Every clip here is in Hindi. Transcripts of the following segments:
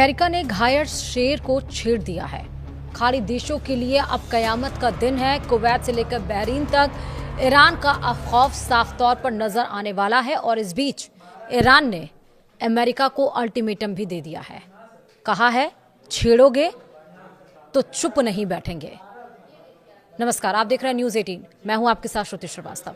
अमेरिका ने घायल शेर को छेड़ दिया है। खाड़ी देशों के लिए अब कयामत का दिन है। कुवैत से लेकर बहरीन तक ईरान का खौफ साफ तौर पर नजर आने वाला है और इस बीच ईरान ने अमेरिका को अल्टीमेटम भी दे दिया है। कहा है, छेड़ोगे तो चुप नहीं बैठेंगे। नमस्कार, आप देख रहे हैं न्यूज 18। मैं हूं आपके साथ श्रुति श्रीवास्तव।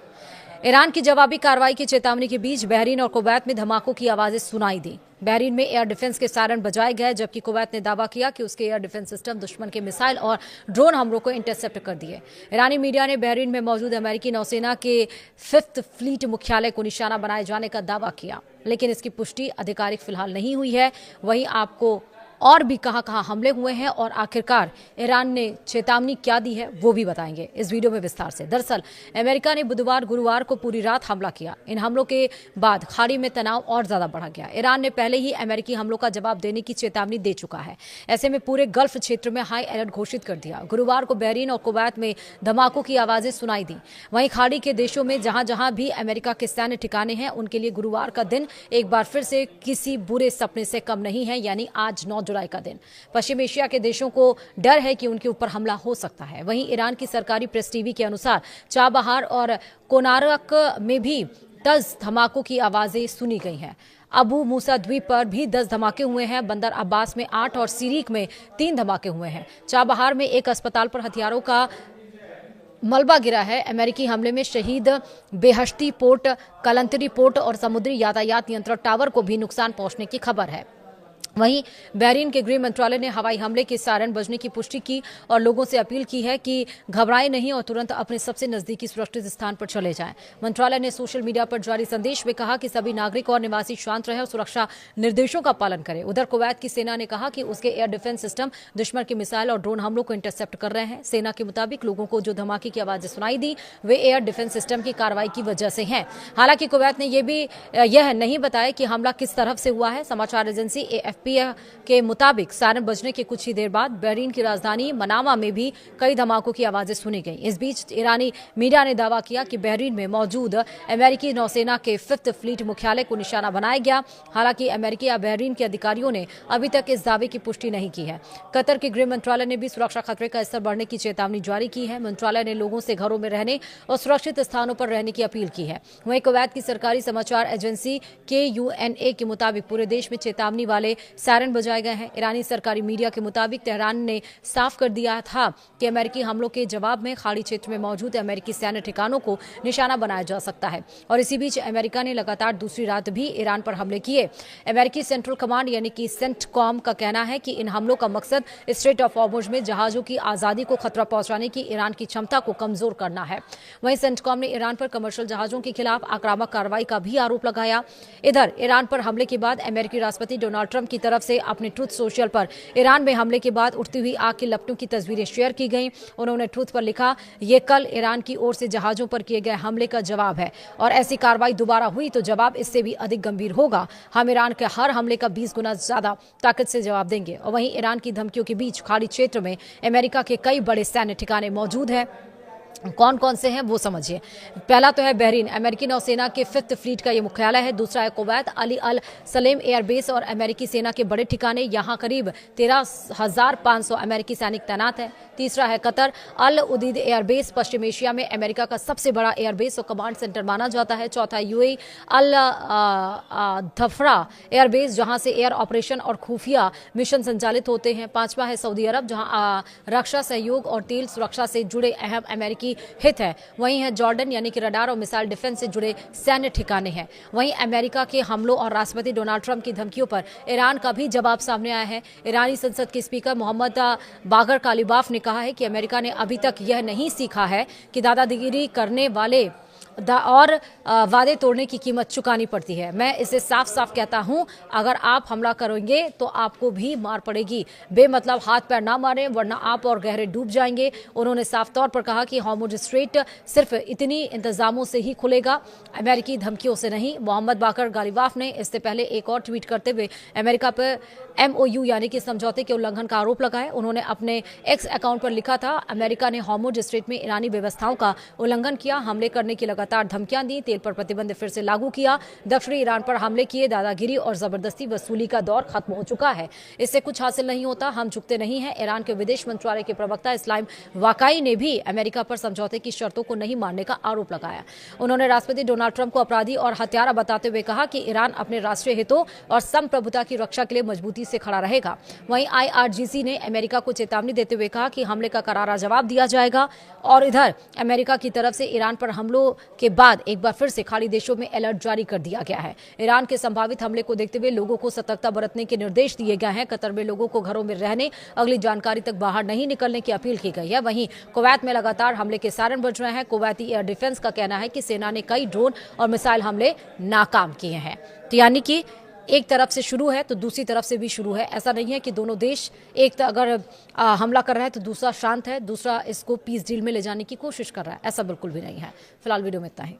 ईरान की जवाबी कार्रवाई की चेतावनी के बीच बहरीन और कुवैत में धमाकों की आवाजें सुनाई दी। बहरीन में एयर डिफेंस के सायरन बजाए गए, जबकि कुवैत ने दावा किया कि उसके एयर डिफेंस सिस्टम दुश्मन के मिसाइल और ड्रोन हमलों को इंटरसेप्ट कर दिए। ईरानी मीडिया ने बहरीन में मौजूद अमेरिकी नौसेना के 5th फ्लीट मुख्यालय को निशाना बनाए जाने का दावा किया, लेकिन इसकी पुष्टि आधिकारिक फिलहाल नहीं हुई है। वहीं आपको और भी कहां हमले हुए हैं और आखिरकार ईरान ने चेतावनी क्या दी है वो भी बताएंगे इस वीडियो में विस्तार से। दरअसल अमेरिका ने गुरुवार को पूरी रात हमला किया। इन हमलों के बाद खाड़ी में तनाव और ज्यादा बढ़ गया। ईरान ने पहले ही अमेरिकी हमलों का जवाब देने की चेतावनी दे चुका है। ऐसे में पूरे गल्फ क्षेत्र में हाई अलर्ट घोषित कर दिया। गुरुवार को बहरीन और कुवैत में धमाकों की आवाजें सुनाई दी। वहीं खाड़ी के देशों में जहां जहां भी अमेरिका के सैन्य ठिकाने हैं, उनके लिए गुरुवार का दिन एक बार फिर से किसी बुरे सपने से कम नहीं है, यानी आज 9 जुलाई का दिन। पश्चिम एशिया के देशों को डर है कि उनके ऊपर हमला हो सकता है। वहीं ईरान की सरकारी प्रेस टीवी के अनुसार चाबहार और कोनारक में भी 10 धमाकों की आवाजें सुनी गई हैं। अबू मूसा द्वीप पर भी 10 धमाके हुए हैं। बंदर अब्बास में 8 और सीरीक में 3 धमाके हुए हैं। चाबहार में एक अस्पताल पर हथियारों का मलबा गिरा है। अमेरिकी हमले में शहीद बेहश्ती पोर्ट, कलंतरी पोर्ट और समुद्री यातायात नियंत्रण टावर को भी नुकसान पहुंचने की खबर है। वहीं बहरीन के गृह मंत्रालय ने हवाई हमले के सायरन बजने की पुष्टि की और लोगों से अपील की है कि घबराएं नहीं और तुरंत अपने सबसे नजदीकी सुरक्षित स्थान पर चले जाएं। मंत्रालय ने सोशल मीडिया पर जारी संदेश में कहा कि सभी नागरिक और निवासी शांत रहें और सुरक्षा निर्देशों का पालन करें। उधर कुवैत की सेना ने कहा कि उसके एयर डिफेंस सिस्टम दुश्मन के मिसाइल और ड्रोन हमलों को इंटरसेप्ट कर रहे हैं। सेना के मुताबिक लोगों को जो धमाके की आवाजें सुनाई दी वे एयर डिफेंस सिस्टम की कार्रवाई की वजह से हैं। हालांकि कुवैत ने यह नहीं बताया कि हमला किस तरफ से हुआ है। समाचार एजेंसी AFP के मुताबिक सायरन बजने के कुछ ही देर बाद बहरीन की राजधानी मनामा में भी कई धमाकों की आवाजें सुनी गई। इस बीच ईरानी मीडिया ने दावा किया कि बहरीन में मौजूद अमेरिकी नौसेना के 5th फ्लीट मुख्यालय को निशाना बनाया गया। हालांकि अमेरिकी या बहरीन के अधिकारियों ने अभी तक इस दावे की पुष्टि नहीं की है। कतर के गृह मंत्रालय ने भी सुरक्षा खतरे का स्तर बढ़ने की चेतावनी जारी की है। मंत्रालय ने लोगों से घरों में रहने और सुरक्षित स्थानों पर रहने की अपील की है। वहीं कुवैत की सरकारी समाचार एजेंसी KUNA के मुताबिक पूरे देश में चेतावनी वाले सायरन बजाए गए हैं। ईरानी सरकारी मीडिया के मुताबिक तेहरान ने साफ कर दिया था कि अमेरिकी हमलों के जवाब में खाड़ी क्षेत्र में मौजूद अमेरिकी सैन्य ठिकानों को निशाना बनाया जा सकता है। और इसी बीच अमेरिका ने लगातार दूसरी रात भी ईरान पर हमले किए। अमेरिकी सेंट्रल कमांड यानी कि सेंटकॉम का कहना है कि इन हमलों का मकसद स्ट्रेट ऑफ हॉर्मुज में जहाजों की आजादी को खतरा पहुंचाने की ईरान की क्षमता को कमजोर करना है। वहीं सेंटकॉम ने ईरान पर कमर्शियल जहाजों के खिलाफ आक्रामक कार्रवाई का भी आरोप लगाया। इधर ईरान पर हमले के बाद अमेरिकी राष्ट्रपति डोनाल्ड ट्रंप की तरफ से अपने ट्रूथ सोशल पर ईरान में हमले के बाद उठती हुई आग की लपटों की तस्वीरें शेयर की गईं। उन्होंने ट्रूथ पर लिखा, ये कल ईरान की ओर से जहाजों पर किए गए हमले का जवाब है और ऐसी कार्रवाई दोबारा हुई तो जवाब इससे भी अधिक गंभीर होगा। हम ईरान के हर हमले का 20 गुना ज्यादा ताकत से जवाब देंगे। और वहीं ईरान की धमकियों के बीच खाड़ी क्षेत्र में अमेरिका के कई बड़े सैन्य ठिकाने मौजूद हैं। कौन कौन से हैं वो समझिए। पहला तो है बहरीन, अमेरिकी नौसेना के 5th फ्लीट का ये मुख्यालय है। दूसरा है कुवैत, अली अल सलेम एयरबेस और अमेरिकी सेना के बड़े ठिकाने, यहाँ करीब 13,500 अमेरिकी सैनिक तैनात है। तीसरा है कतर, अल उदीद एयरबेस, पश्चिम एशिया में अमेरिका का सबसे बड़ा एयरबेस और कमांड सेंटर माना जाता है। चौथा UAE अल धफरा एयरबेस, जहां से एयर ऑपरेशन और खुफिया मिशन संचालित होते हैं। पांचवा है सऊदी अरब, जहां रक्षा सहयोग और तेल सुरक्षा से जुड़े अहम अमेरिकी हित है। वहीं है जॉर्डन, यानी कि रडार और मिसाइल डिफेंस से जुड़े सैन्य ठिकाने हैं। वहीं अमेरिका के हमलों और राष्ट्रपति डोनाल्ड ट्रंप की धमकियों पर ईरान का भी जवाब सामने आया है। ईरानी संसद के स्पीकर मोहम्मद बागर कालिबाफ ने कहा है कि अमेरिका ने अभी तक यह नहीं सीखा है कि दादागिरी करने वाले और वादे तोड़ने की कीमत चुकानी पड़ती है। मैं इसे साफ साफ कहता हूं, अगर आप हमला करेंगे तो आपको भी मार पड़ेगी। बेमतलब हाथ पैर ना मारें वरना आप और गहरे डूब जाएंगे। उन्होंने साफ तौर पर कहा कि हॉर्मुज स्ट्रेट सिर्फ इतनी इंतजामों से ही खुलेगा, अमेरिकी धमकियों से नहीं। मोहम्मद बाकर गालिबाफ ने इससे पहले एक और ट्वीट करते हुए अमेरिका पर MOU यानी कि समझौते के उल्लंघन का आरोप लगाया। उन्होंने अपने एक्स अकाउंट पर लिखा था, अमेरिका ने हॉर्मुज स्ट्रेट में ईरानी व्यवस्थाओं का उल्लंघन किया, हमले करने की लगातार धमकियां दी, तेल पर प्रतिबंध फिर से लागू किया, दक्षिणी ईरान पर हमले किए, दादागिरी और जबरदस्ती वसूली का दौर खत्म हो चुका है, इससे कुछ हासिल नहीं होता, हम झुकते नहीं हैं। ईरान के विदेश मंत्रालय के प्रवक्ता इस्लाम वाकाई ने भी अमेरिका पर समझौते की शर्तों को नहीं मानने का आरोप लगाया। उन्होंने राष्ट्रपति डोनाल्ड ट्रंप को अपराधी और हत्यारा बताते हुए कहा कि ईरान अपने राष्ट्रीय हितों और संप्रभुता की रक्षा के लिए मजबूती से खड़ा रहेगा। वहीं IRGC ने अमेरिका को चेतावनी देते हुए कहा कि हमले का करारा जवाब दिया जाएगा। और इधर अमेरिका की तरफ से ईरान पर हमलों के बाद एक बार फिर से खाड़ी देशों में अलर्ट जारी कर दिया गया है। ईरान के संभावित हमले को देखते हुए लोगों को सतर्कता बरतने के निर्देश दिए गए हैं। कतर में लोगों को घरों में रहने, अगली जानकारी तक बाहर नहीं निकलने की अपील की गई है। वहीं कुवैत में लगातार हमले के सायरन बज रहे हैं। कुवैती एयर डिफेंस का कहना है कि सेना ने कई ड्रोन और मिसाइल हमले नाकाम किए हैं। तो यानी कि एक तरफ से शुरू है तो दूसरी तरफ से भी शुरू है। ऐसा नहीं है कि दोनों देश एक अगर हमला कर रहा है तो दूसरा शांत है, दूसरा इसको पीस डील में ले जाने की कोशिश कर रहा है, ऐसा बिल्कुल भी नहीं है। फिलहाल वीडियो में इतना ही।